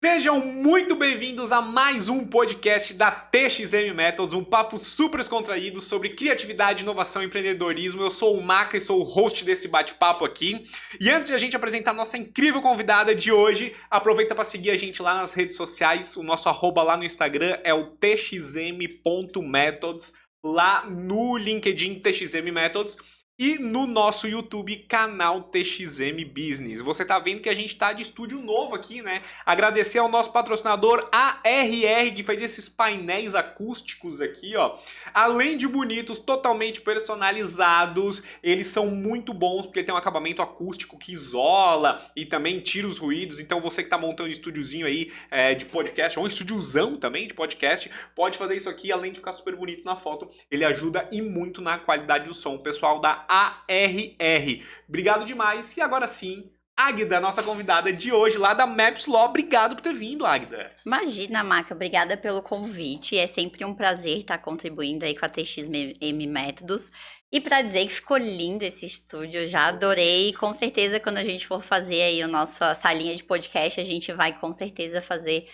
Sejam muito bem-vindos a mais um podcast da TXM Methods, um papo super descontraído sobre criatividade, inovação e empreendedorismo. Eu sou o Maca e sou o host desse bate-papo aqui. E antes de a gente apresentar a nossa incrível convidada de hoje, aproveita para seguir a gente lá nas redes sociais. O nosso arroba lá no Instagram é o txm.methods, lá no LinkedIn TXM Methods. E no nosso YouTube, canal TXM Business. Você tá vendo que a gente tá de estúdio novo aqui, né? Agradecer ao nosso patrocinador ARR, que fez esses painéis acústicos aqui, ó. Além de bonitos, totalmente personalizados, eles são muito bons porque tem um acabamento acústico que isola e também tira os ruídos. Então você que tá montando um estúdiozinho aí de podcast, ou um estúdiozão também de podcast, pode fazer isso aqui, além de ficar super bonito na foto. Ele ajuda e muito na qualidade do som. O pessoal da ARR. Obrigado demais. E agora sim, Águida, nossa convidada de hoje lá da Maps Law. Obrigado por ter vindo, Águida. Imagina, Maca, obrigada pelo convite. É sempre um prazer estar contribuindo aí com a TXM Métodos. E para dizer que ficou lindo esse estúdio, eu já adorei. Com certeza, quando a gente for fazer aí a nossa salinha de podcast, a gente vai com certeza fazer,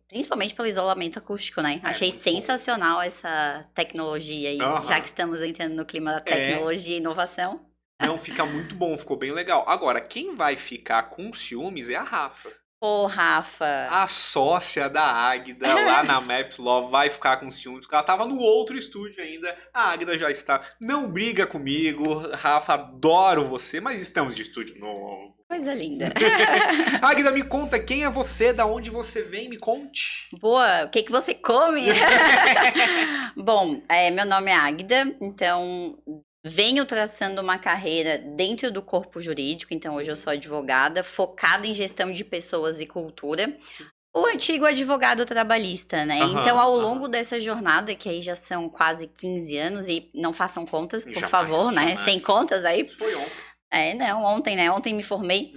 principalmente pelo isolamento acústico, né? Achei sensacional essa tecnologia aí, já que estamos entrando no clima da tecnologia e inovação. Não, fica muito bom, ficou bem legal. Agora, quem vai ficar com ciúmes é a Rafa. Ô, Rafa. A sócia da Águida lá na Maps Law vai ficar com ciúmes, porque ela tava no outro estúdio ainda. A Águida já está. Não briga comigo, Rafa, adoro você, mas estamos de estúdio novo. Coisa linda. Águida, me conta quem é você, da onde você vem, me conte. Boa, o que você come? Bom, meu nome é Águida, então venho traçando uma carreira dentro do corpo jurídico, então hoje eu sou advogada, focada em gestão de pessoas e cultura. O antigo advogado trabalhista, né? Então, ao longo dessa jornada, que aí já são quase 15 anos, e não façam contas, por favor, né? Sem contas aí. Foi ontem. Não, ontem, né? Ontem me formei.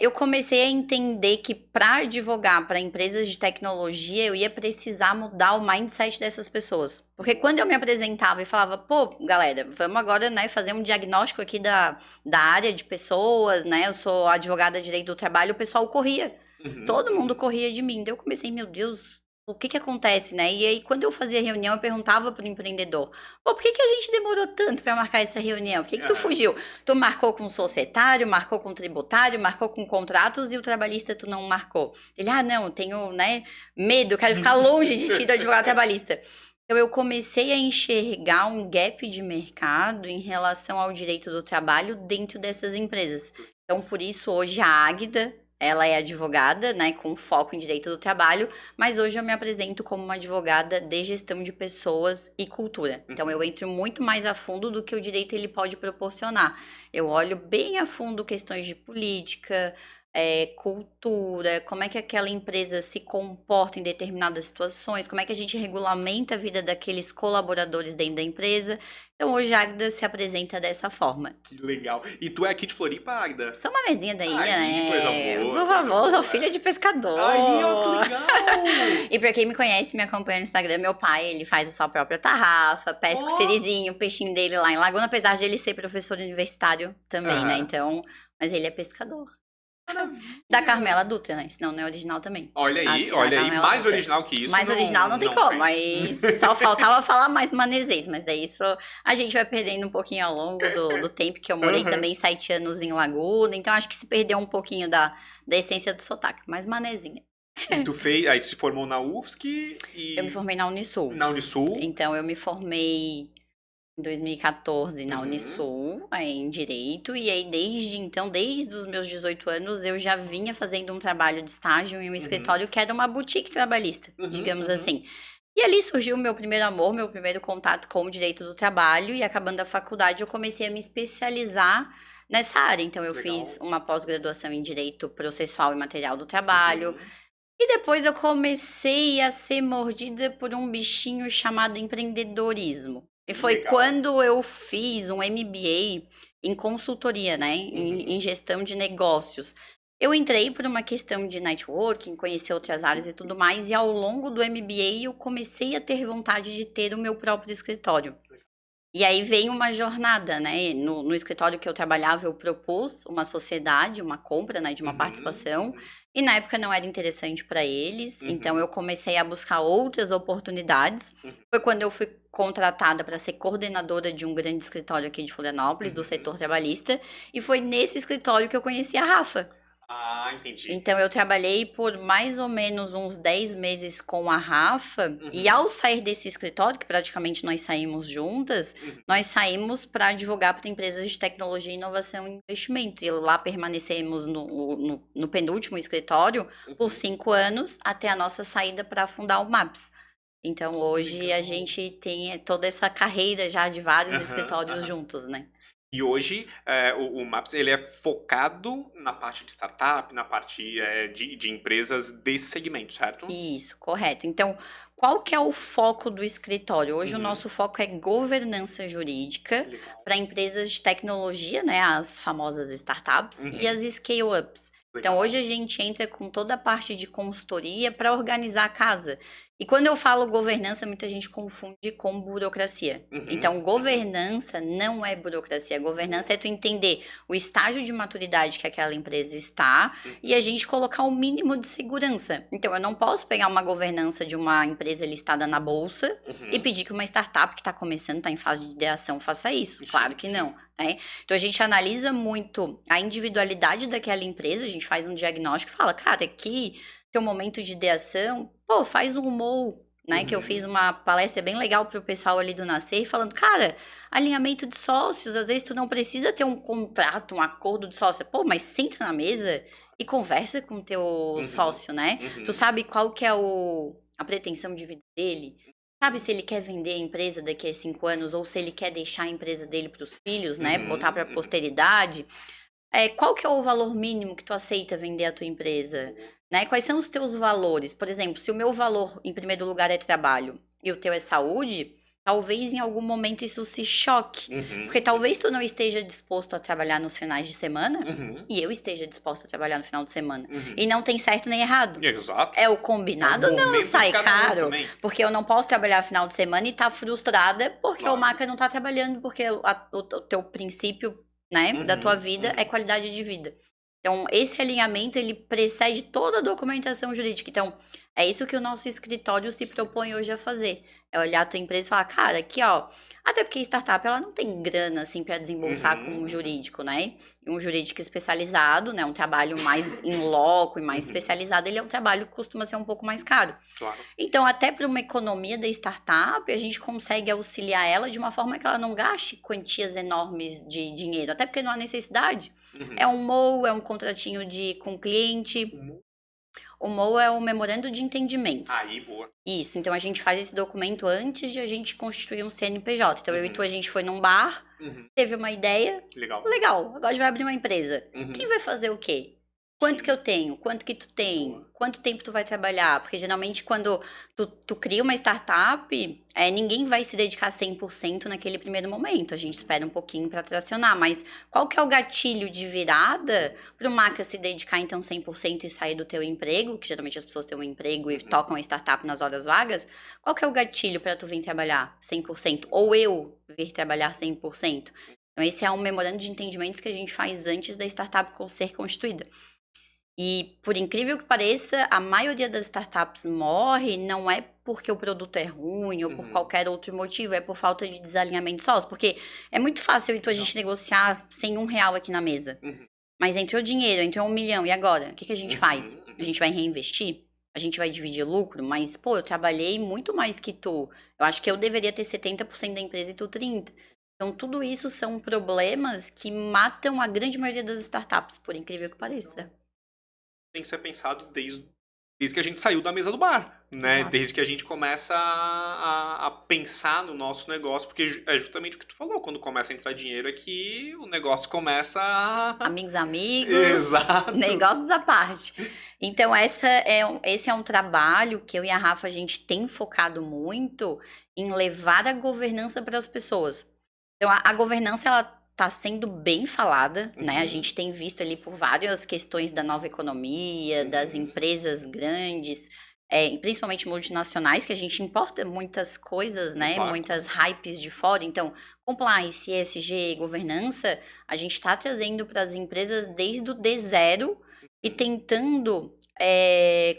Eu comecei a entender que para advogar para empresas de tecnologia, eu ia precisar mudar o mindset dessas pessoas. Porque quando eu me apresentava e falava, pô, galera, vamos agora, né, fazer um diagnóstico aqui da área de pessoas, né? Eu sou advogada de direito do trabalho, o pessoal corria. Todo mundo corria de mim. Daí eu comecei, meu Deus, o que acontece, né? E aí, quando eu fazia reunião, eu perguntava pro empreendedor, pô, por que a gente demorou tanto para marcar essa reunião? Por que tu fugiu? Tu marcou com o societário, marcou com o tributário, marcou com contratos e o trabalhista tu não marcou. Ele, não, eu tenho, né, medo, eu quero ficar longe de ti do advogado trabalhista. Então, eu comecei a enxergar um gap de mercado em relação ao direito do trabalho dentro dessas empresas. Então, por isso, hoje a Águida, ela é advogada, né, com foco em direito do trabalho, mas hoje eu me apresento como uma advogada de gestão de pessoas e cultura. Então, eu entro muito mais a fundo do que o direito ele pode proporcionar. Eu olho bem a fundo questões de política, cultura, como é que aquela empresa se comporta em determinadas situações, como é que a gente regulamenta a vida daqueles colaboradores dentro da empresa. Então, hoje a Águida se apresenta dessa forma. Que legal. E tu é aqui de Floripa, Águida? Sou manezinha da ilha, né? Coisa boa. Por favor, sou filha de pescador. Aí, ó, que legal! E pra quem me conhece, me acompanha no Instagram, meu pai, ele faz a sua própria tarrafa, pesca o sirizinho, o peixinho dele lá em Laguna, apesar de ele ser professor universitário também, né? Então, mas ele é pescador. Da Carmela Dutra, né? Senão não é original também. Olha aí, mais Dutra. Original que isso. Mais original não tem como, mas só faltava falar mais manezês, mas daí isso a gente vai perdendo um pouquinho ao longo do tempo que eu morei também 7 anos em Laguna, então acho que se perdeu um pouquinho da essência do sotaque, mas manezinha. E tu aí se formou na UFSC e... Eu me formei na Unisul. Na Unisul? Então eu me formei em 2014 na Unisul, em Direito, e aí desde os meus 18 anos, eu já vinha fazendo um trabalho de estágio em um escritório que era uma boutique trabalhista, digamos assim. E ali surgiu o meu primeiro amor, meu primeiro contato com o direito do trabalho, e acabando a faculdade eu comecei a me especializar nessa área. Então eu fiz uma pós-graduação em Direito Processual e Material do Trabalho, e depois eu comecei a ser mordida por um bichinho chamado empreendedorismo. E foi quando eu fiz um MBA em consultoria, né? Em gestão de negócios. Eu entrei por uma questão de networking, conhecer outras áreas e tudo mais. E ao longo do MBA eu comecei a ter vontade de ter o meu próprio escritório. E aí vem uma jornada, né? No escritório que eu trabalhava, eu propus uma sociedade, uma compra, né, de uma participação, e na época não era interessante para eles, então eu comecei a buscar outras oportunidades. Foi quando eu fui contratada para ser coordenadora de um grande escritório aqui de Florianópolis, do setor trabalhista, e foi nesse escritório que eu conheci a Rafa. Ah, entendi. Então, eu trabalhei por mais ou menos uns 10 meses com a Rafa, e ao sair desse escritório, que praticamente nós saímos juntas, nós saímos para advogar para empresas de tecnologia, inovação e investimento. E lá permanecemos no penúltimo escritório por 5 anos, até a nossa saída para fundar o MAPS. Então, hoje a gente tem toda essa carreira já de vários escritórios juntos, né? E hoje o Maps ele é focado na parte de startup, na parte de empresas desse segmento, certo? Isso, correto. Então, qual que é o foco do escritório? Hoje o nosso foco é governança jurídica para empresas de tecnologia, né? As famosas startups e as scale-ups. Então, hoje a gente entra com toda a parte de consultoria para organizar a casa. E quando eu falo governança, muita gente confunde com burocracia. Então, governança não é burocracia. Governança é tu entender o estágio de maturidade que aquela empresa está e a gente colocar o mínimo de segurança. Então, eu não posso pegar uma governança de uma empresa listada na bolsa e pedir que uma startup que está começando, está em fase de ideação, faça isso. Claro que não. Né? Então, a gente analisa muito a individualidade daquela empresa, a gente faz um diagnóstico e fala, cara, aqui teu momento de ideação, pô, faz um MOU, né? Que eu fiz uma palestra bem legal pro pessoal ali do Nascer, falando, cara, alinhamento de sócios, às vezes tu não precisa ter um contrato, um acordo de sócio, pô, mas senta na mesa e conversa com o teu sócio, né? Tu sabe qual que é a pretensão de vida dele? Sabe se ele quer vender a empresa daqui a 5 anos ou se ele quer deixar a empresa dele pros filhos, né? Botar pra posteridade. Qual que é o valor mínimo que tu aceita vender a tua empresa? Né? Quais são os teus valores? Por exemplo, se o meu valor, em primeiro lugar, é trabalho e o teu é saúde, talvez em algum momento isso se choque. Porque talvez tu não esteja disposto a trabalhar nos finais de semana e eu esteja disposta a trabalhar no final de semana. E não tem certo nem errado. Exato. É o combinado, não sai caro. Porque eu não posso trabalhar no final de semana e estar frustrada porque o Maca não está trabalhando, porque o teu princípio, né, da tua vida é qualidade de vida. Então, esse alinhamento, ele precede toda a documentação jurídica. Então, é isso que o nosso escritório se propõe hoje a fazer. É olhar a tua empresa e falar, cara, aqui, ó... Até porque a startup, ela não tem grana, assim, para desembolsar com um jurídico, né? E um jurídico especializado, né? Um trabalho mais in loco e mais especializado, ele é um trabalho que costuma ser um pouco mais caro. Claro. Então, até para uma economia da startup, a gente consegue auxiliar ela de uma forma que ela não gaste quantias enormes de dinheiro. Até porque não há necessidade. É um MOU, é um contratinho com cliente. O MOU é o Memorando de Entendimentos. Aí, boa. Isso, então a gente faz esse documento antes de a gente constituir um CNPJ. Então eu e tu, a gente foi num bar, teve uma ideia. Legal. Agora a gente vai abrir uma empresa. Quem vai fazer o quê? Quanto que eu tenho? Quanto que tu tem? Quanto tempo tu vai trabalhar? Porque geralmente quando tu cria uma startup, ninguém vai se dedicar 100% naquele primeiro momento. A gente espera um pouquinho para tracionar. Mas qual que é o gatilho de virada para o Maca se dedicar então 100% e sair do teu emprego? Que geralmente as pessoas têm um emprego e tocam a startup nas horas vagas. Qual que é o gatilho para tu vir trabalhar 100%? Ou eu vir trabalhar 100%? Então esse é um memorando de entendimentos que a gente faz antes da startup ser constituída. E, por incrível que pareça, a maioria das startups morre não é porque o produto é ruim ou por qualquer outro motivo, é por falta de desalinhamento de sócios. Porque é muito fácil a gente negociar sem R$1 aqui na mesa. Mas entrou dinheiro, entrou 1 milhão, e agora? O que a gente faz? A gente vai reinvestir? A gente vai dividir lucro? Mas, pô, eu trabalhei muito mais que tu. Eu acho que eu deveria ter 70% da empresa e tu 30%. Então, tudo isso são problemas que matam a grande maioria das startups, por incrível que pareça. Tem que ser pensado desde que a gente saiu da mesa do bar, né? Exato. Desde que a gente começa a pensar no nosso negócio, porque é justamente o que tu falou, quando começa a entrar dinheiro aqui, o negócio começa a... Amigos, Exato. Negócios à parte. Então, esse é um trabalho que eu e a Rafa, a gente tem focado muito em levar a governança para as pessoas. Então, a governança, ela está sendo bem falada, né? A gente tem visto ali por várias questões da nova economia, das empresas grandes, principalmente multinacionais, que a gente importa muitas coisas, né? Claro. Muitas hypes de fora. Então, compliance, ESG, governança, a gente está trazendo para as empresas desde o D0 e tentando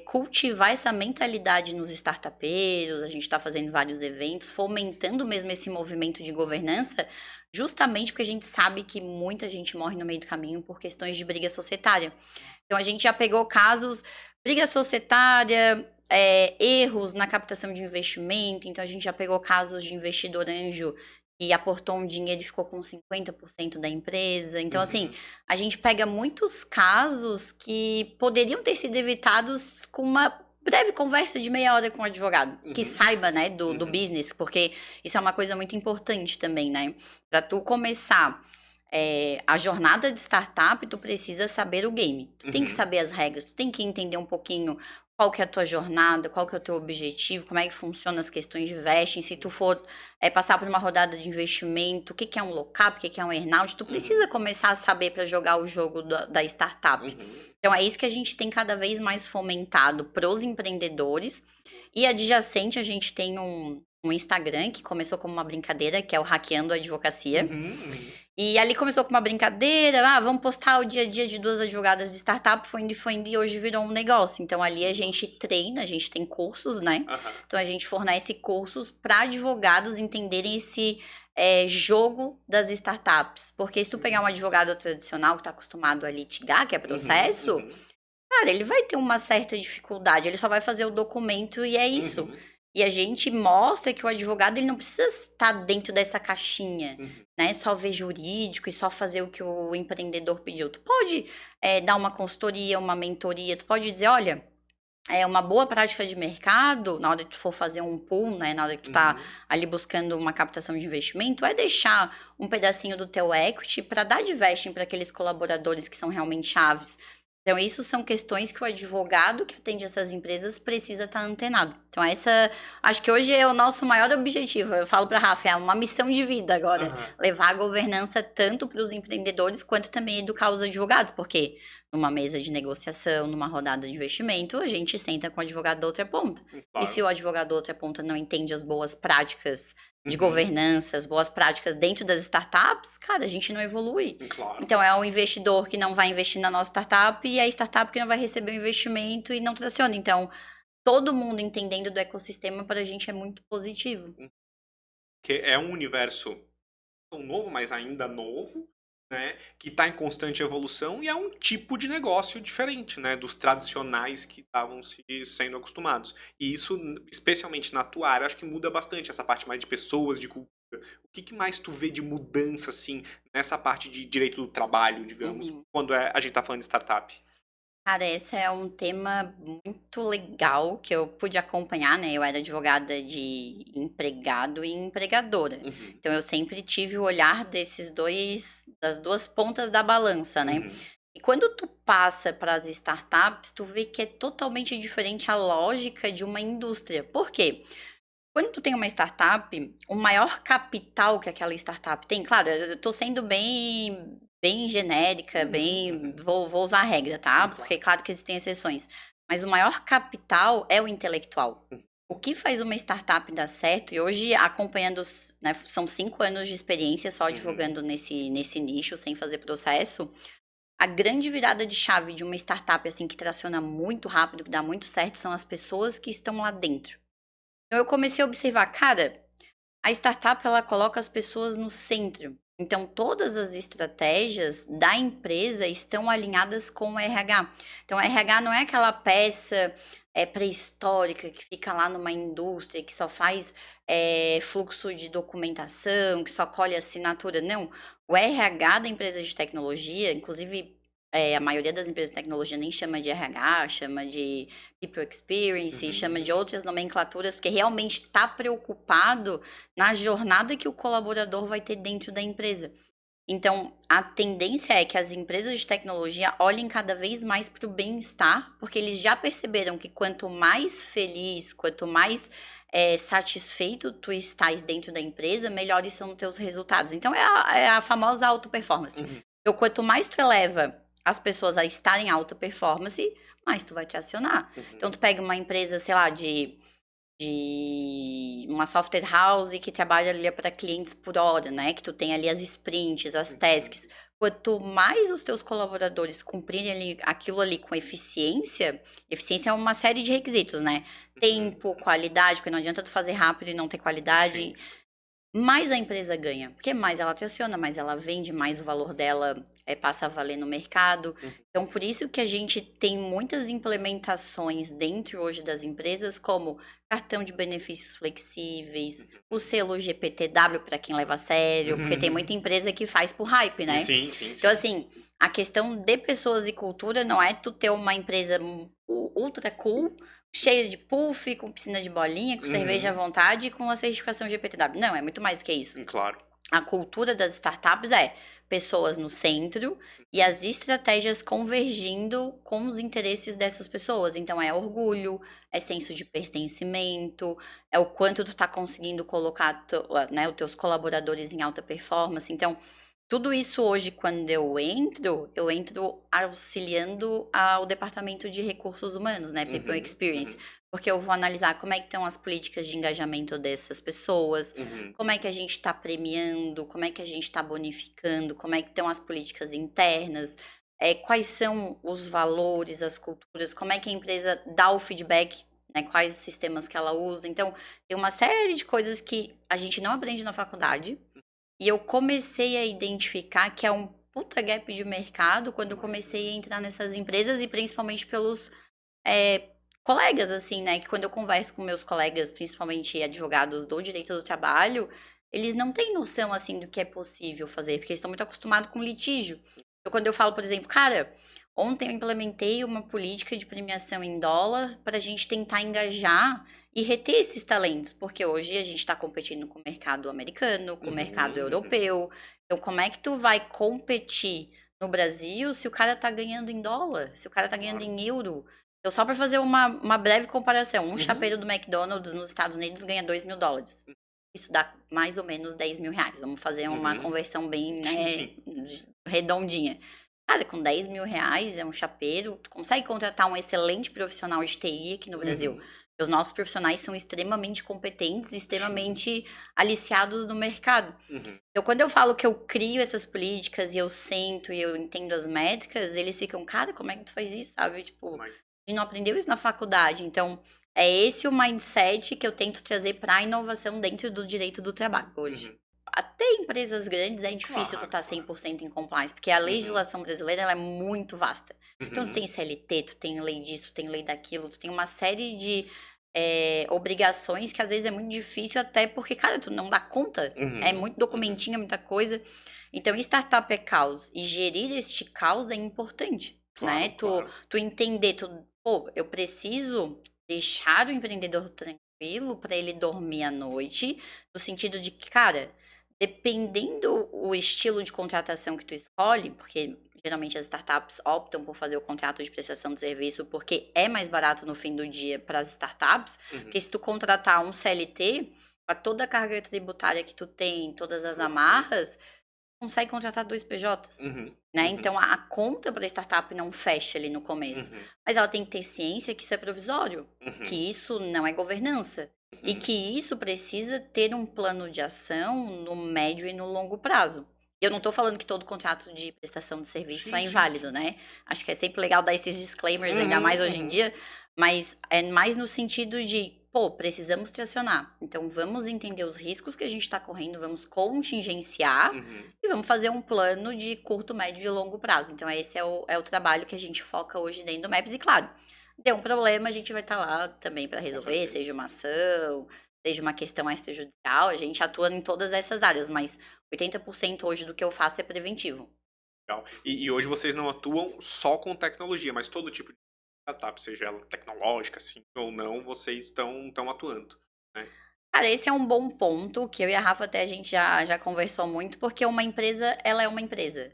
cultivar essa mentalidade nos startupeiros. A gente está fazendo vários eventos, fomentando mesmo esse movimento de governança, justamente porque a gente sabe que muita gente morre no meio do caminho por questões de briga societária. Então, a gente já pegou casos, briga societária, erros na captação de investimento. Então, a gente já pegou casos de investidor anjo que aportou um dinheiro e ficou com 50% da empresa. Então, assim, a gente pega muitos casos que poderiam ter sido evitados com uma breve conversa de meia hora com o advogado, que saiba, né, do business, porque isso é uma coisa muito importante também, né? Para tu começar a jornada de startup, tu precisa saber o game. Tu tem que saber as regras, tu tem que entender um pouquinho qual que é a tua jornada, qual que é o teu objetivo, como é que funcionam as questões de vesting, se tu for passar por uma rodada de investimento, o que é um lock-up, o que é um earn-out, tu precisa começar a saber para jogar o jogo da startup. Então, é isso que a gente tem cada vez mais fomentado pros empreendedores. E adjacente, a gente tem um Instagram que começou como uma brincadeira, que é o Hackeando a Advocacia. E ali começou com uma brincadeira, vamos postar o dia a dia de 2 advogadas de startup, foi indo, e hoje virou um negócio. Então, ali a gente treina, a gente tem cursos, né? Então, a gente fornece cursos para advogados entenderem esse jogo das startups. Porque se tu pegar um advogado tradicional que está acostumado a litigar, que é processo, cara, ele vai ter uma certa dificuldade, ele só vai fazer o documento e é isso. E a gente mostra que o advogado ele não precisa estar dentro dessa caixinha, né? Só ver jurídico e só fazer o que o empreendedor pediu. Tu pode dar uma consultoria, uma mentoria, tu pode dizer, olha, uma boa prática de mercado, na hora que tu for fazer um pool, né? Na hora que tu tá ali buscando uma captação de investimento, é deixar um pedacinho do teu equity para dar de vesting para aqueles colaboradores que são realmente chaves. Então, isso são questões que o advogado que atende essas empresas precisa estar antenado. Então, acho que hoje é o nosso maior objetivo. Eu falo para a Rafa, é uma missão de vida agora. Levar a governança tanto para os empreendedores, quanto também educar os advogados. Porque numa mesa de negociação, numa rodada de investimento, a gente senta com o advogado da outra ponta. Claro. E se o advogado da outra ponta não entende as boas práticas de governança, as boas práticas dentro das startups, cara, a gente não evolui. Claro. Então, é o investidor que não vai investir na nossa startup e é a startup que não vai receber o investimento e não traciona. Então, todo mundo entendendo do ecossistema para a gente é muito positivo. Que é um universo tão novo, mas ainda novo, né? Que está em constante evolução e é um tipo de negócio diferente, né? Dos tradicionais que estavam sendo acostumados. E isso, especialmente na tua área, acho que muda bastante essa parte mais de pessoas, de cultura. O que mais tu vê de mudança, assim, nessa parte de direito do trabalho, digamos, quando a gente tá falando de startup? Cara, esse é um tema muito legal que eu pude acompanhar, né? Eu era advogada de empregado e empregadora. Então, eu sempre tive o olhar das duas pontas da balança, né? E quando tu passa para as startups, tu vê que é totalmente diferente a lógica de uma indústria. Por quê? Quando tu tem uma startup, o maior capital que aquela startup tem, claro, eu tô sendo bem genérica, vou usar a regra, tá? Porque claro que existem exceções. Mas o maior capital é o intelectual. O que faz uma startup dar certo, e hoje acompanhando, né, são 5 anos de experiência só advogando nesse nicho, sem fazer processo, a grande virada de chave de uma startup assim que traciona muito rápido, que dá muito certo, são as pessoas que estão lá dentro. Então, eu comecei a observar, cara, a startup, ela coloca as pessoas no centro. Então, todas as estratégias da empresa estão alinhadas com o RH. Então, o RH não é aquela peça pré-histórica que fica lá numa indústria, que só faz fluxo de documentação, que só colhe assinatura. Não, o RH da empresa de tecnologia, inclusive a maioria das empresas de tecnologia nem chama de RH, chama de People Experience, chama de outras nomenclaturas, porque realmente está preocupado na jornada que o colaborador vai ter dentro da empresa. Então, a tendência é que as empresas de tecnologia olhem cada vez mais para o bem-estar, porque eles já perceberam que quanto mais feliz, quanto mais satisfeito tu estás dentro da empresa, melhores são os teus resultados. Então, é a famosa auto-performance. Então, quanto mais tu eleva as pessoas a estarem em alta performance, mais tu vai tracionar. Então, tu pega uma empresa, sei lá, de uma software house que trabalha ali para clientes por hora, né? Que tu tem ali as sprints, as tasks. Quanto mais os teus colaboradores cumprirem ali, aquilo ali com eficiência é uma série de requisitos, né? Tempo, qualidade, porque não adianta tu fazer rápido e não ter qualidade. Sim. Mais a empresa ganha, porque mais ela traciona, mais ela vende, mais o valor dela passa a valer no mercado. Então, por isso que a gente tem muitas implementações dentro hoje das empresas, como cartão de benefícios flexíveis, o selo GPTW para quem leva a sério, porque tem muita empresa que faz por hype, né? Sim, sim, sim. Então, assim, a questão de pessoas e cultura não é tu ter uma empresa ultra cool, cheia de puff, com piscina de bolinha, com cerveja à vontade e com a certificação GPTW. Não, é muito mais do que isso. Claro. A cultura das startups é pessoas no centro e as estratégias convergindo com os interesses dessas pessoas. Então, é orgulho, é senso de pertencimento, é o quanto tu tá conseguindo colocar os teus colaboradores em alta performance. Então, tudo isso hoje, quando eu entro auxiliando ao departamento de recursos humanos, né? People Experience. Porque eu vou analisar como é que estão as políticas de engajamento dessas pessoas, como é que a gente está premiando, como é que a gente está bonificando, como é que estão as políticas internas, quais são os valores, as culturas, como é que a empresa dá o feedback, né? Quais sistemas que ela usa. Então, tem uma série de coisas que a gente não aprende na faculdade. E eu comecei a identificar que é um puta gap de mercado quando eu comecei a entrar nessas empresas e principalmente pelos colegas, assim, né? Que quando eu converso com meus colegas, principalmente advogados do direito do trabalho, eles não têm noção, assim, do que é possível fazer, porque eles estão muito acostumados com litígio. Então, quando eu falo, por exemplo, cara, ontem eu implementei uma política de premiação em dólar para a gente tentar engajar e reter esses talentos, porque hoje a gente está competindo com o mercado americano, com o mercado europeu. Então, como é que tu vai competir no Brasil se o cara tá ganhando em dólar, se o cara tá ganhando em euro? Então, só para fazer uma breve comparação, um chapeiro do McDonald's nos Estados Unidos ganha $2.000. Isso dá mais ou menos R$10.000. Vamos fazer uma conversão bem, né, redondinha. Cara, com R$10.000 é um chapeiro, tu consegue contratar um excelente profissional de TI aqui no Brasil. Os nossos profissionais são extremamente competentes, extremamente aliciados no mercado. Então, quando eu falo que eu crio essas políticas e eu sento e eu entendo as métricas, eles ficam, cara, como é que tu faz isso, sabe? Tipo, a gente não aprendeu isso na faculdade. Então, é esse o mindset que eu tento trazer para a inovação dentro do direito do trabalho hoje. Até empresas grandes é difícil tu estar 100% em compliance, porque a legislação brasileira ela é muito vasta. Então, tu tem CLT, tu tem lei disso, tu tem lei daquilo, tu tem uma série de obrigações que às vezes é muito difícil, até porque, cara, tu não dá conta. É muito documentinho, é muita coisa. Então, startup é caos. E gerir este caos é importante, né? Tu entender, eu preciso deixar o empreendedor tranquilo para ele dormir à noite, no sentido de que, cara, dependendo o estilo de contratação que tu escolhe, porque geralmente as startups optam por fazer o contrato de prestação de serviço porque é mais barato no fim do dia para as startups, porque se tu contratar um CLT, com toda a carga tributária que tu tem, todas as amarras, consegue contratar 2 PJs, né? Então, a conta para a startup não fecha ali no começo. Mas ela tem que ter ciência que isso é provisório, que isso não é governança. E que isso precisa ter um plano de ação no médio e no longo prazo. Eu não tô falando que todo contrato de prestação de serviço é inválido, né? Acho que é sempre legal dar esses disclaimers, ainda mais hoje em dia. Mas é mais no sentido de, precisamos tracionar. Então, vamos entender os riscos que a gente tá correndo, vamos contingenciar e vamos fazer um plano de curto, médio e longo prazo. Então, esse é o trabalho que a gente foca hoje dentro do Maps. E, claro, deu um problema, a gente vai estar lá também para resolver, seja uma ação, seja uma questão extrajudicial, a gente atua em todas essas áreas, mas 80% hoje do que eu faço é preventivo. Legal. E hoje vocês não atuam só com tecnologia, mas todo tipo de startup, seja ela tecnológica, assim, ou não, vocês estão atuando, né? Cara, esse é um bom ponto, que eu e a Rafa até a gente já conversou muito, porque uma empresa, ela é uma empresa.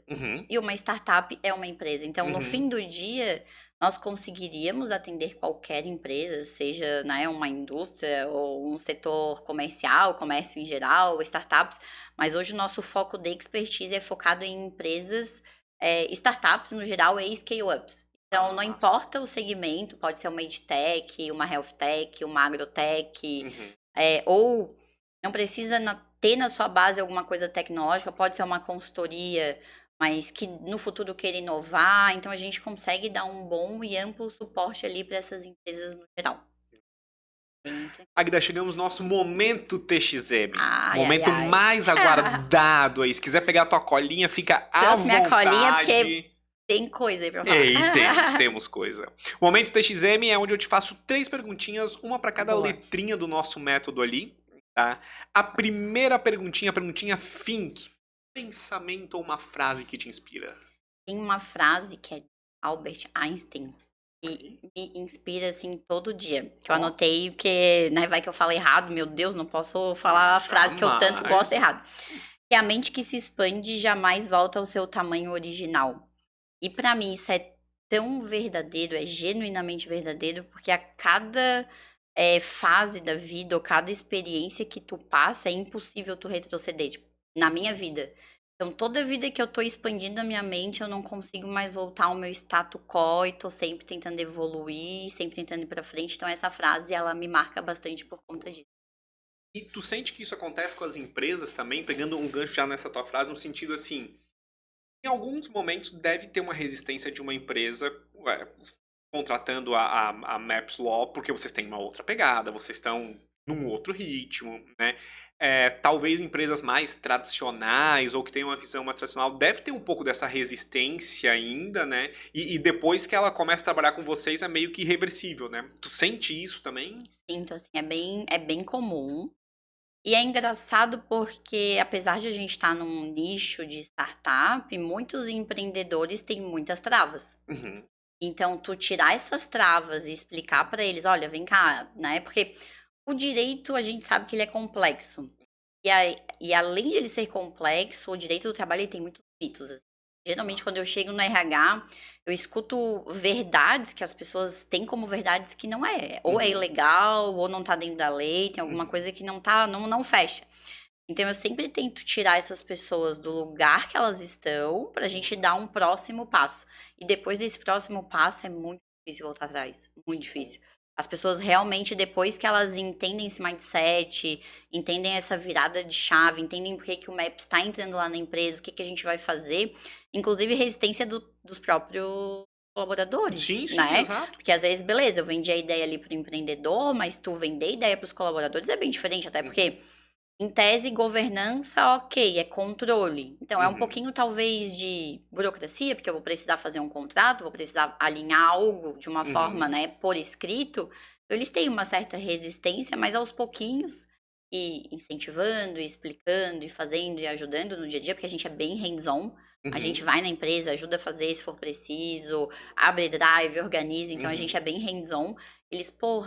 E uma startup é uma empresa. Então, no fim do dia, nós conseguiríamos atender qualquer empresa, seja, né, uma indústria ou um setor comercial, comércio em geral, startups. Mas hoje o nosso foco de expertise é focado em empresas, startups no geral e scale-ups. Então, não Massa. importa o segmento, pode ser uma edtech, uma healthtech, uma agrotech, Uhum. ou não precisa ter na sua base alguma coisa tecnológica, pode ser uma consultoria, mas que no futuro queira inovar. Então, a gente consegue dar um bom e amplo suporte ali para essas empresas no geral. Agda, chegamos no nosso momento TXM. Ai, ai, Momento ai. mais aguardado aí. Se quiser pegar a tua colinha, fica à Trouxe minha vontade. colinha porque tem coisa aí pra falar. Ei, temos coisa. O momento TXM é onde eu te faço 3 perguntinhas, uma para cada Boa. letrinha do nosso método ali, tá? A primeira perguntinha, a perguntinha Think. Pensamento ou uma frase que te inspira? Tem uma frase que é de Albert Einstein que me inspira assim todo dia. Que eu Ó. anotei porque, né, vai que eu falo errado, meu Deus, não posso falar a frase que eu tanto Jamais. gosto errado. Que a mente que se expande jamais volta ao seu tamanho original. E pra mim isso é tão verdadeiro, é genuinamente verdadeiro, porque a cada fase da vida ou cada experiência que tu passa, é impossível tu retroceder, tipo, na minha vida. Então, toda vida que eu tô expandindo a minha mente, eu não consigo mais voltar ao meu status quo e tô sempre tentando evoluir, sempre tentando ir pra frente. Então, essa frase, ela me marca bastante por conta disso. E tu sente que isso acontece com as empresas também, pegando um gancho já nessa tua frase, no sentido assim, em alguns momentos deve ter uma resistência de uma empresa contratando a Maps Law, porque vocês têm uma outra pegada, vocês estão num outro ritmo, né? Talvez empresas mais tradicionais ou que tenham uma visão mais tradicional deve ter um pouco dessa resistência ainda, né? E depois que ela começa a trabalhar com vocês é meio que irreversível, né? Tu sente isso também? Sinto, assim, é bem comum. E é engraçado porque, apesar de a gente estar num nicho de startup, muitos empreendedores têm muitas travas. Uhum. Então, tu tirar essas travas e explicar para eles, olha, vem cá, né? Porque o direito, a gente sabe que ele é complexo. E além de ele ser complexo, o direito do trabalho ele tem muitos mitos. Assim. Geralmente, quando eu chego no RH, eu escuto verdades que as pessoas têm como verdades que não é. Ou é ilegal, ou não tá dentro da lei, tem alguma coisa que não tá, não fecha. Então, eu sempre tento tirar essas pessoas do lugar que elas estão pra gente dar um próximo passo. E depois desse próximo passo, é muito difícil voltar atrás. Muito difícil. As pessoas realmente, depois que elas entendem esse mindset, entendem essa virada de chave, entendem por que o Maps está entrando lá na empresa, o que a gente vai fazer, inclusive resistência dos próprios colaboradores, Sim, né? exato. Porque às vezes, beleza, eu vendi a ideia ali pro empreendedor, mas tu vender ideia pros colaboradores é bem diferente, até porque... Em tese, governança, ok, é controle. Então, é um pouquinho, talvez, de burocracia, porque eu vou precisar fazer um contrato, vou precisar alinhar algo de uma forma, né, por escrito. Então, eles têm uma certa resistência, mas aos pouquinhos, e incentivando, e explicando, e fazendo, e ajudando no dia a dia, porque a gente é bem hands-on. A gente vai na empresa, ajuda a fazer se for preciso, abre drive, organiza. Então, a gente é bem hands-on. Eles, pô,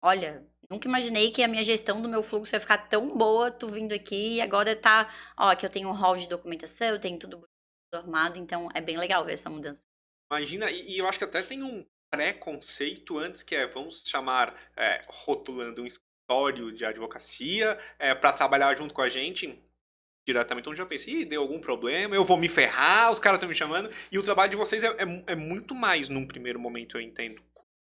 olha... Nunca imaginei que a minha gestão do meu fluxo ia ficar tão boa, tu vindo aqui e agora tá... Ó, aqui eu tenho um hall de documentação, eu tenho tudo armado, então é bem legal ver essa mudança. Imagina, e eu acho que até tem um preconceito antes que vamos chamar, rotulando um escritório de advocacia para trabalhar junto com a gente diretamente. Então já pensei, deu algum problema, eu vou me ferrar, os caras estão me chamando. E o trabalho de vocês é muito mais, num primeiro momento, eu entendo,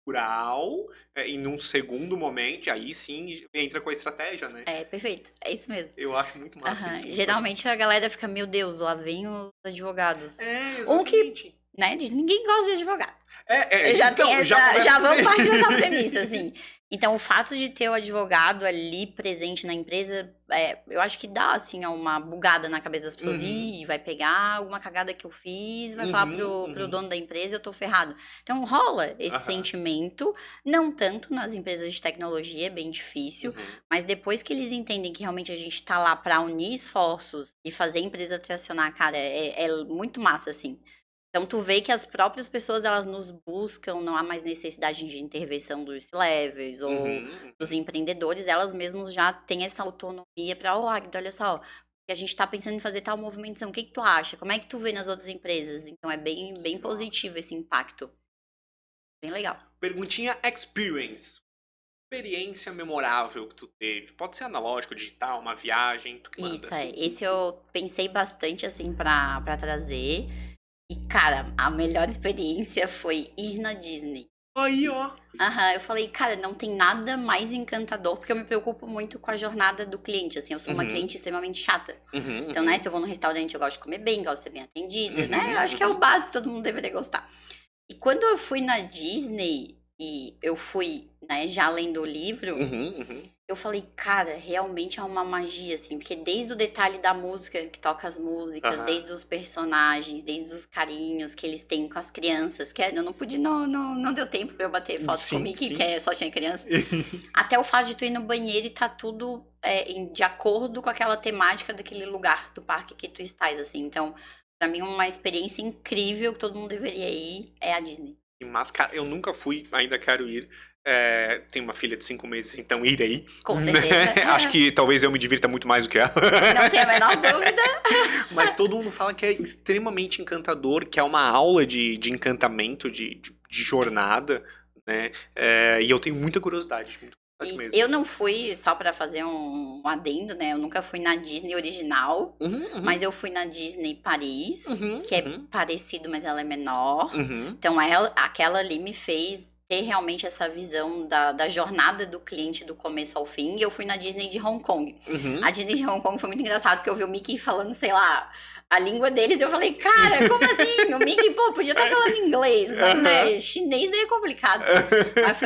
cultural, e num segundo momento, aí sim entra com a estratégia, né? É, perfeito. É isso mesmo. Eu acho muito massa isso. Geralmente a galera fica, meu Deus, lá vem os advogados. Exatamente. Né? Ninguém gosta de advogado. Então, já vamos partir dessa premissa, assim. Então, o fato de ter o advogado ali presente na empresa, eu acho que dá, assim, uma bugada na cabeça das pessoas. Ih, vai pegar alguma cagada que eu fiz, vai falar pro dono da empresa, eu tô ferrado. Então, rola esse sentimento, não tanto nas empresas de tecnologia, é bem difícil, mas depois que eles entendem que realmente a gente tá lá pra unir esforços e fazer a empresa tracionar, cara, é muito massa, assim. Então, tu vê que as próprias pessoas, elas nos buscam, não há mais necessidade de intervenção dos C-levels ou dos empreendedores, elas mesmas já têm essa autonomia para, olha só, a gente tá pensando em fazer tal movimentação, o que tu acha? Como é que tu vê nas outras empresas? Então, é bem positivo esse impacto. Bem legal. Perguntinha experience. Experiência memorável que tu teve. Pode ser analógico, digital, uma viagem, tu que manda. Isso, esse eu pensei bastante, assim, pra trazer. E, cara, a melhor experiência foi ir na Disney. Aí, ó. Aham, eu falei, cara, não tem nada mais encantador, porque eu me preocupo muito com a jornada do cliente, assim, eu sou uma cliente extremamente chata. Então, né, se eu vou num restaurante, eu gosto de comer bem, gosto de ser bem atendida, né, eu acho que é o básico que todo mundo deveria gostar. E quando eu fui na Disney, e eu fui, né, já lendo o livro, eu falei, cara, realmente é uma magia, assim, porque desde o detalhe da música, que toca as músicas, desde os personagens, desde os carinhos que eles têm com as crianças, que eu não pude, não deu tempo pra eu bater foto com o Mickey, que só tinha criança. Até o fato de tu ir no banheiro e tá tudo de acordo com aquela temática daquele lugar do parque que tu estás, assim. Então, pra mim, uma experiência incrível que todo mundo deveria ir é a Disney. Mas, cara, eu nunca fui, ainda quero ir. Tenho uma filha de 5 meses, então irei. Com certeza. Acho que talvez eu me divirta muito mais do que ela. Não tenho a menor dúvida. Mas todo mundo fala que é extremamente encantador, que é uma aula de encantamento, de jornada, né? E eu tenho muita curiosidade, mesmo. Eu não fui, só pra fazer um adendo, né? Eu nunca fui na Disney original, mas eu fui na Disney Paris, que é parecido, mas ela é menor. Então, aquela ali me fez ter realmente essa visão da jornada do cliente do começo ao fim. E eu fui na Disney de Hong Kong. A Disney de Hong Kong foi muito engraçado, porque eu vi o Mickey falando, sei lá, a língua deles. E eu falei, cara, como assim? O Mickey, pô, podia estar falando inglês, mas né, chinês daí é complicado. Mas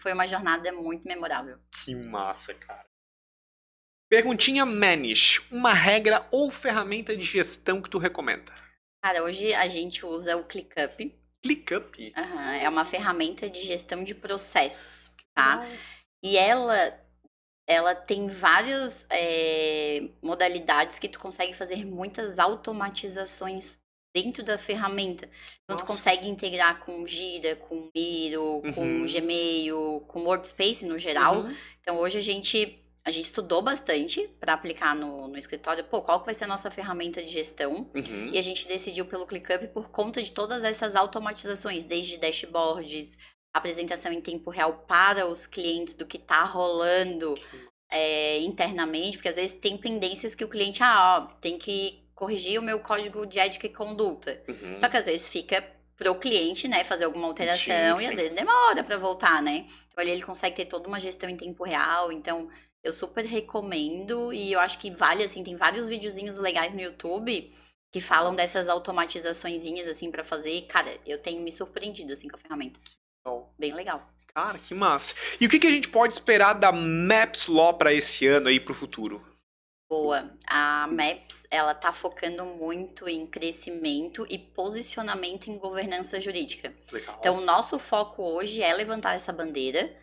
foi uma jornada muito memorável. Que massa, cara. Perguntinha Manish, uma regra ou ferramenta de gestão que tu recomenda? Cara, hoje a gente usa o ClickUp. ClickUp? É uma ferramenta de gestão de processos, tá? E ela tem várias modalidades que tu consegue fazer muitas automatizações dentro da ferramenta. Então, tu consegue integrar com Gira, com Miro, com Gmail, com Workspace no geral. Então, hoje a gente estudou bastante para aplicar no escritório. Pô, qual que vai ser a nossa ferramenta de gestão? E a gente decidiu pelo ClickUp por conta de todas essas automatizações, desde dashboards, apresentação em tempo real para os clientes do que tá rolando internamente, porque às vezes tem pendências que o cliente, tem que corrigir o meu código de ética e conduta. Só que às vezes fica pro cliente, né, fazer alguma alteração e às vezes demora para voltar, né? Então ali ele consegue ter toda uma gestão em tempo real, então eu super recomendo e eu acho que vale, assim, tem vários videozinhos legais no YouTube que falam dessas automatizaçõezinhas, assim, pra fazer. Cara, eu tenho me surpreendido, assim, com a ferramenta. Bem legal. Cara, que massa. E o que a gente pode esperar da Maps Law pra esse ano aí, pro futuro? Boa. A Maps, ela tá focando muito em crescimento e posicionamento em governança jurídica. Legal. Então, o nosso foco hoje é levantar essa bandeira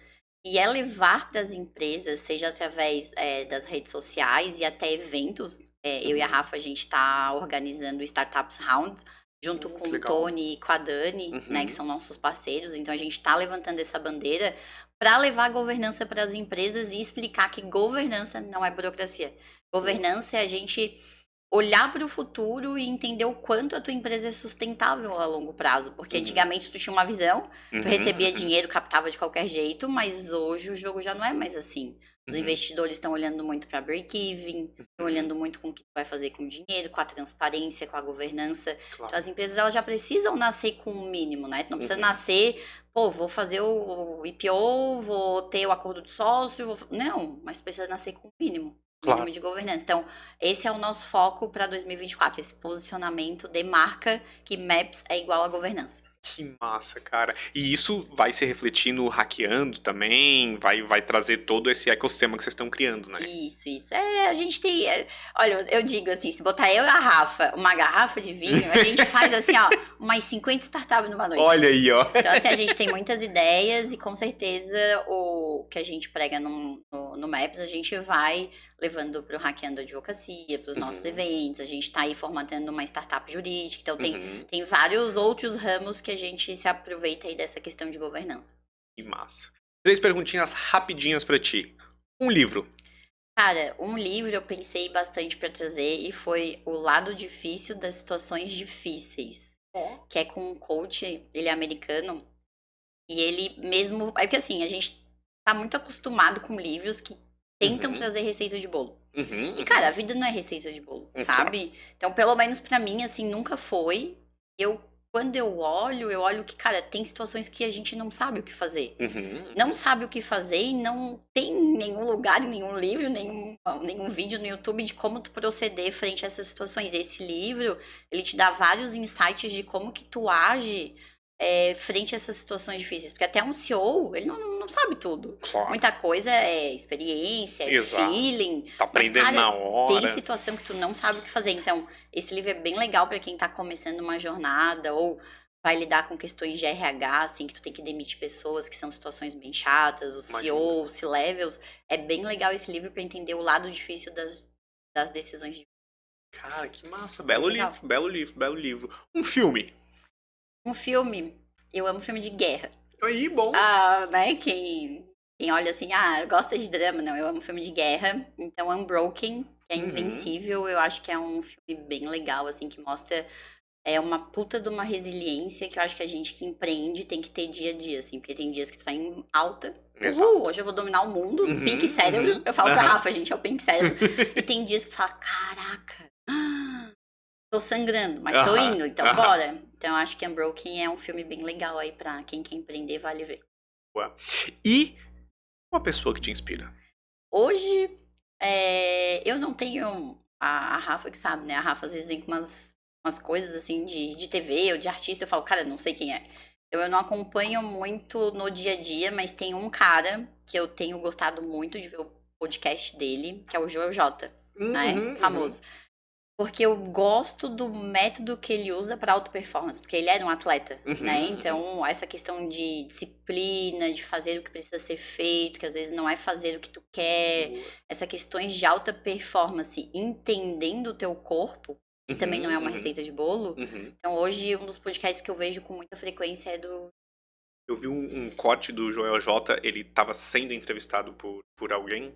e é levar para as empresas, seja através das redes sociais e até eventos. Eu e a Rafa, a gente está organizando o Startups Round, junto com o Tony e com a Dani, né, que são nossos parceiros. Então, a gente está levantando essa bandeira para levar a governança para as empresas e explicar que governança não é burocracia. Governança é a gente olhar para o futuro e entender o quanto a tua empresa é sustentável a longo prazo. Porque antigamente tu tinha uma visão, tu recebia dinheiro, captava de qualquer jeito, mas hoje o jogo já não é mais assim. Os investidores estão olhando muito para break-even, estão olhando muito com o que tu vai fazer com o dinheiro, com a transparência, com a governança. Claro. Então as empresas elas já precisam nascer com o mínimo, né? Tu não precisa nascer, vou fazer o IPO, vou ter o acordo de sócio, não, mas precisa nascer com o mínimo. Claro. Mínimo de governança. Então, esse é o nosso foco para 2024, esse posicionamento de marca que Maps é igual a governança. Que massa, cara. E isso vai se refletir no Hackeando também, vai trazer todo esse ecossistema que vocês estão criando, né? Isso. A gente tem... olha, eu digo assim, se botar eu e a Rafa uma garrafa de vinho, a gente faz assim, umas 50 startups numa noite. Olha aí, ó. Então, assim, a gente tem muitas ideias e com certeza o que a gente prega no Maps, a gente vai levando para o Hackeando Advocacia, para os nossos eventos. A gente está aí formatando uma startup jurídica. Então, tem vários outros ramos que a gente se aproveita aí dessa questão de governança. Que massa. 3 perguntinhas rapidinhas para ti. Um livro. Cara, um livro eu pensei bastante para trazer e foi O Lado Difícil das Situações Difíceis. Que é com um coach, ele é americano. E ele mesmo... É porque assim, a gente tá muito acostumado com livros que tentam trazer receita de bolo. E, cara, a vida não é receita de bolo, sabe? Então, pelo menos pra mim, assim, nunca foi. Quando eu olho que, cara, tem situações que a gente não sabe o que fazer. Não sabe o que fazer e não tem nenhum lugar, nenhum livro, nenhum vídeo no YouTube de como tu proceder frente a essas situações. Esse livro, ele te dá vários insights de como que tu age frente a essas situações difíceis. Porque até um CEO, ele não sabe tudo. Claro. Muita coisa é experiência, é feeling. Tá aprendendo mas, cara, na hora. tem situação que tu não sabe o que fazer. Então, esse livro é bem legal pra quem tá começando uma jornada ou vai lidar com questões de RH, assim, que tu tem que demitir pessoas, que são situações bem chatas, o CEO, os C-levels. É bem legal esse livro pra entender o lado difícil das decisões. Cara, que massa. Belo livro. Um filme. Um filme, eu amo filme de guerra. Aí, bom. Né, quem olha assim, gosta de drama, não, eu amo filme de guerra. Então, Unbroken, que é Invencível, eu acho que é um filme bem legal, assim, que mostra uma puta de uma resiliência que eu acho que a gente que empreende tem que ter dia a dia, assim, porque tem dias que tu tá em alta, hoje eu vou dominar o mundo, pink cérebro, eu falo pra Rafa, gente, é o pink cérebro, e tem dias que tu fala, caraca, tô sangrando, mas tô indo, então bora. Então eu acho que Unbroken é um filme bem legal aí pra quem quer empreender, vale ver. Ué. E uma pessoa que te inspira? Hoje, eu não tenho a Rafa que sabe, né? A Rafa às vezes vem com umas coisas assim de TV ou de artista, eu falo, cara, não sei quem é. Então eu não acompanho muito no dia a dia, mas tem um cara que eu tenho gostado muito de ver o podcast dele, que é o Joel J, né? Famoso. Porque eu gosto do método que ele usa para auto performance, porque ele era um atleta, né? Então, essa questão de disciplina, de fazer o que precisa ser feito, que às vezes não é fazer o que tu quer, essas questões de alta performance, entendendo o teu corpo, que também não é uma receita de bolo. Então, hoje, um dos podcasts que eu vejo com muita frequência é do... Eu vi um corte do Joel J, ele estava sendo entrevistado por alguém,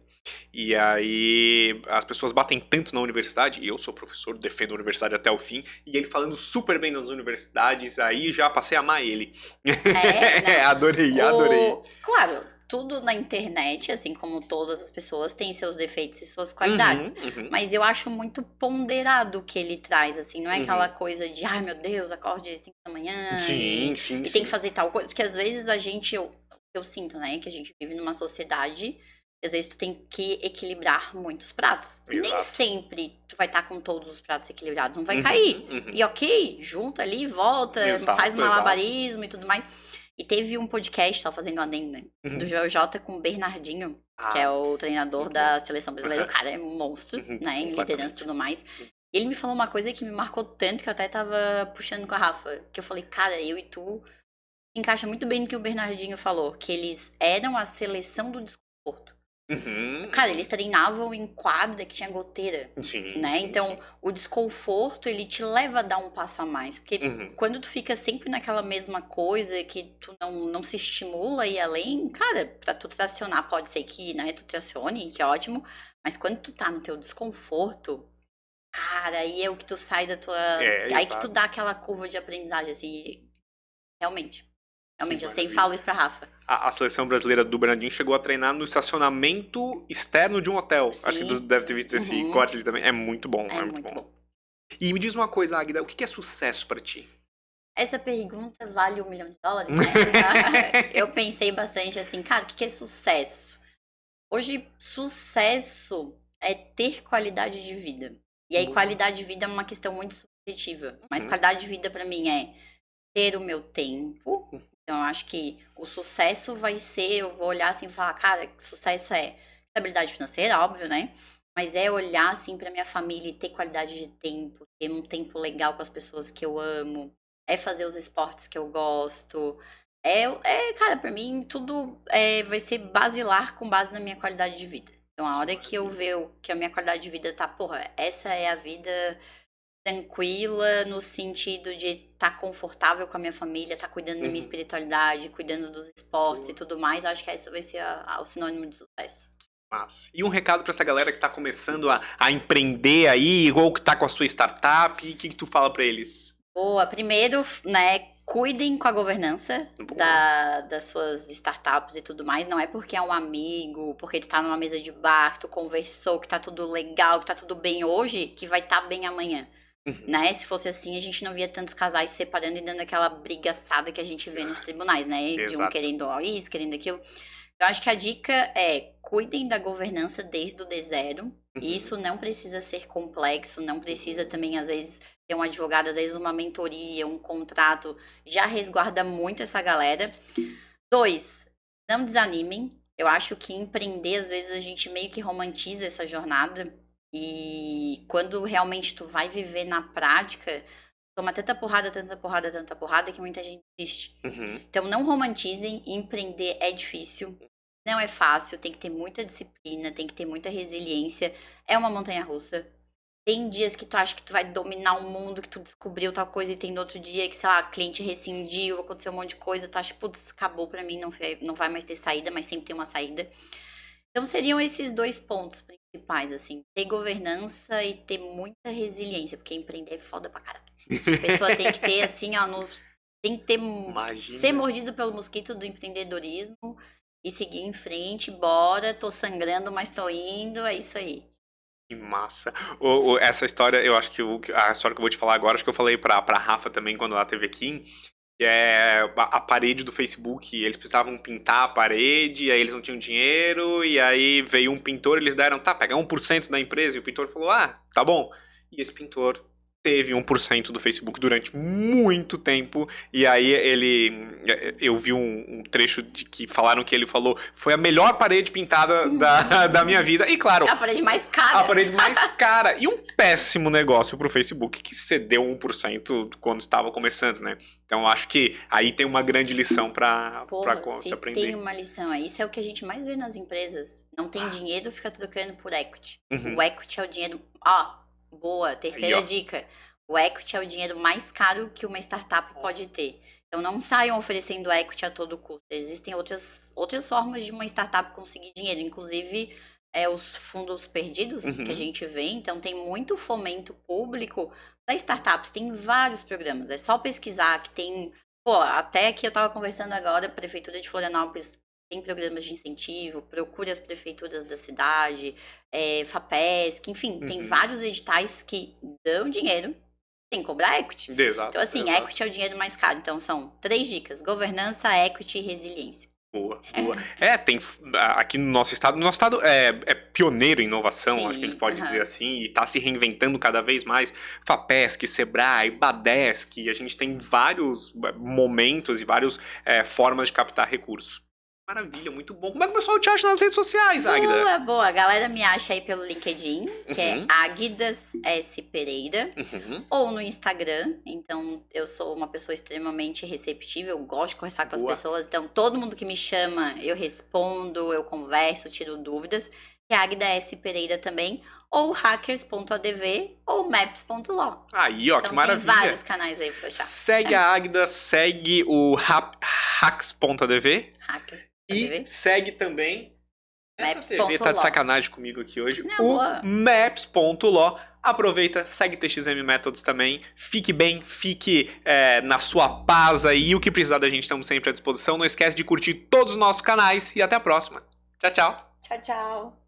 e aí as pessoas batem tanto na universidade, e eu sou professor, defendo a universidade até o fim, e ele falando super bem nas universidades, aí já passei a amar ele. Adorei. Claro, tudo na internet, assim como todas as pessoas, tem seus defeitos e suas qualidades. Mas eu acho muito ponderado o que ele traz, assim. Não é aquela coisa de, ai meu Deus, acorde às 5 da manhã e tem que fazer tal coisa. Porque às vezes eu sinto, né, que a gente vive numa sociedade, às vezes tu tem que equilibrar muitos pratos. Exato. Nem sempre tu vai estar com todos os pratos equilibrados, não vai cair. E ok, junta ali, volta, faz malabarismo e tudo mais. E teve um podcast, tava fazendo uma adenda, do Joel J com o Bernardinho, que é o treinador da seleção brasileira. O cara é um monstro, né, em liderança e tudo mais. E ele me falou uma coisa que me marcou tanto, que eu até tava puxando com a Rafa, que eu falei, cara, eu e tu encaixa muito bem no que o Bernardinho falou, que eles eram a seleção do desconforto. Cara, eles treinavam em quadra que tinha goteira, né? Então, o desconforto, ele te leva a dar um passo a mais. Porque quando tu fica sempre naquela mesma coisa, que tu não se estimula a ir além, cara, pra tu tracionar, pode ser que, né, tu tracione, que é ótimo. Mas quando tu tá no teu desconforto, cara, aí é o que tu sai da tua... aí que tu dá aquela curva de aprendizagem, assim, realmente. Realmente, eu sempre falo isso pra Rafa. A seleção brasileira do Bernardinho chegou a treinar no estacionamento externo de um hotel. Acho que tu deve ter visto esse corte ali também. É muito bom. É muito bom. E me diz uma coisa, Águida, o que é sucesso pra ti? Essa pergunta vale $1 milhão, né? Eu pensei bastante assim, cara, o que é sucesso? Hoje, sucesso é ter qualidade de vida. E aí, qualidade de vida é uma questão muito subjetiva. Mas qualidade de vida pra mim é ter o meu tempo. Então, eu acho que o sucesso vai ser, eu vou olhar assim e falar, cara, sucesso é estabilidade financeira, óbvio, né? Mas é olhar assim pra minha família e ter qualidade de tempo, ter um tempo legal com as pessoas que eu amo, é fazer os esportes que eu gosto. Cara, pra mim tudo vai ser basilar com base na minha qualidade de vida. Então, a hora que eu ver que a minha qualidade de vida tá, porra, essa é a vida tranquila no sentido de estar confortável com a minha família, estar cuidando da minha espiritualidade, cuidando dos esportes e tudo mais, acho que essa vai ser o sinônimo de sucesso. Massa. E um recado pra essa galera que tá começando a empreender aí, ou que tá com a sua startup, o que tu fala pra eles? Boa. Primeiro, né, cuidem com a governança das suas startups e tudo mais. Não é porque é um amigo, porque tu tá numa mesa de bar, tu conversou, que tá tudo legal, que tá tudo bem hoje, que vai estar bem amanhã. Né? Se fosse assim, a gente não via tantos casais se separando e dando aquela brigaçada que a gente vê nos tribunais, né? De um querendo isso, querendo aquilo. Eu acho que a dica é, cuidem da governança desde o D0. Isso não precisa ser complexo, não precisa também, às vezes, ter um advogado, às vezes uma mentoria, um contrato, já resguarda muito essa galera. 2, não desanimem. Eu acho que empreender, às vezes, a gente meio que romantiza essa jornada. E quando realmente tu vai viver na prática, toma tanta porrada, que muita gente desiste. Então, não romantizem, empreender é difícil. Não é fácil, tem que ter muita disciplina, tem que ter muita resiliência. É uma montanha-russa. Tem dias que tu acha que tu vai dominar o mundo, que tu descobriu tal coisa, e tem no outro dia que, sei lá, cliente rescindiu, aconteceu um monte de coisa, tu acha, putz, acabou pra mim, não vai mais ter saída, mas sempre tem uma saída. Então, seriam esses 2 pontos principais, assim. Ter governança e ter muita resiliência, porque empreender é foda pra caralho. A pessoa tem que ter, assim, ó, tem que ter, ser mordido pelo mosquito do empreendedorismo e seguir em frente, bora, tô sangrando, mas tô indo, é isso aí. Que massa. Essa história, eu acho que a história que eu vou te falar agora, acho que eu falei pra Rafa também quando ela esteve aqui, que é a parede do Facebook. Eles precisavam pintar a parede, aí eles não tinham dinheiro, e aí veio um pintor, eles deram, tá, pega 1% da empresa, e o pintor falou, tá bom. E esse pintor teve 1% do Facebook durante muito tempo, e aí eu vi um trecho de que falaram que ele falou, foi a melhor parede pintada da minha vida, e claro... É a parede mais cara. A parede mais cara, e um péssimo negócio pro Facebook, que cedeu 1% quando estava começando, né? Então, acho que aí tem uma grande lição pra se aprender. Tem uma lição, isso é o que a gente mais vê nas empresas. Não tem dinheiro, fica trocando por equity. O equity é o dinheiro... Boa, terceira dica. O equity é o dinheiro mais caro que uma startup pode ter. Então, não saiam oferecendo equity a todo custo. Existem outras formas de uma startup conseguir dinheiro. Inclusive, os fundos perdidos que a gente vê. Então, tem muito fomento público para startups. Tem vários programas. É só pesquisar que tem... até que eu estava conversando agora, a Prefeitura de Florianópolis tem programas de incentivo, procure as prefeituras da cidade, FAPESC, enfim, tem vários editais que dão dinheiro, tem que cobrar equity. Exato, então, assim, equity é o dinheiro mais caro. Então, são 3 dicas: governança, equity e resiliência. Boa. Tem aqui no nosso estado é pioneiro em inovação, sim, acho que a gente pode dizer assim, e está se reinventando cada vez mais. FAPESC, Sebrae, Badesc, a gente tem vários momentos e várias formas de captar recursos. Maravilha, muito bom. Como é que o pessoal te acha nas redes sociais, Águida? Boa. A galera me acha aí pelo LinkedIn, que é Águidas S. Pereira, ou no Instagram. Então, eu sou uma pessoa extremamente receptiva, eu gosto de conversar com as pessoas. Então, todo mundo que me chama, eu respondo, eu converso, tiro dúvidas. Que é Águida S. Pereira também, ou hackers.adv, ou maps.law. Aí, ó, então, que maravilha. Tem vários canais aí pra achar. Segue a Águida, segue o hacks.adv. E segue também... Essa TV tá de sacanagem comigo aqui hoje. O maps.law. Aproveita, segue TXM Methods também. Fique bem, fique na sua paz aí. E o que precisar da gente, estamos sempre à disposição. Não esquece de curtir todos os nossos canais. E até a próxima. Tchau, tchau. Tchau, tchau.